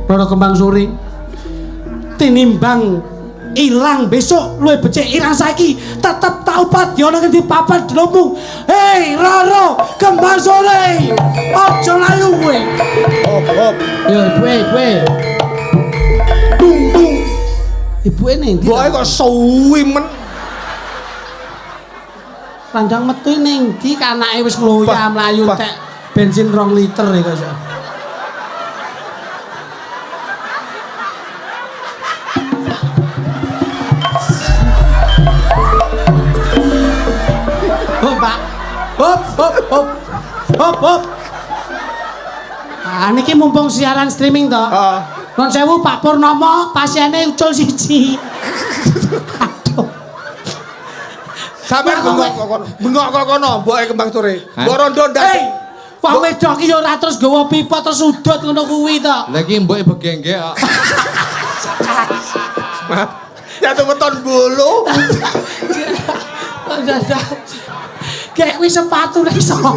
Roro Kembang Suri. Tinimbang ilang besok luwih becik ilang saiki tetep tau padya nang ngendi papan dlomu. Hei Roro Kembang Suri. Aja layu kowe. Hop. Yo ibu. Dung. Ibuke ning ndi? Boe kok suwi men. Randang metu ning ndi kanake wis ngloya mlayu tek bensin 2 liter iki kok. Hop. Ah niki mumpung siaran streaming to. Heeh. Nun sewu Pak Purnomo pasiene ucul siji. Aduh. Sampeyan bengok kok kono, mboke Kembang Suri. Mbok rondo ndak. Hei, wong wedok iki yo ora terus gawa pipa terus udut ngono kuwi to. Lah iki mboke begengge kok. Ya tuh weton bulu. Kayak kuwi sepatu nek sapa.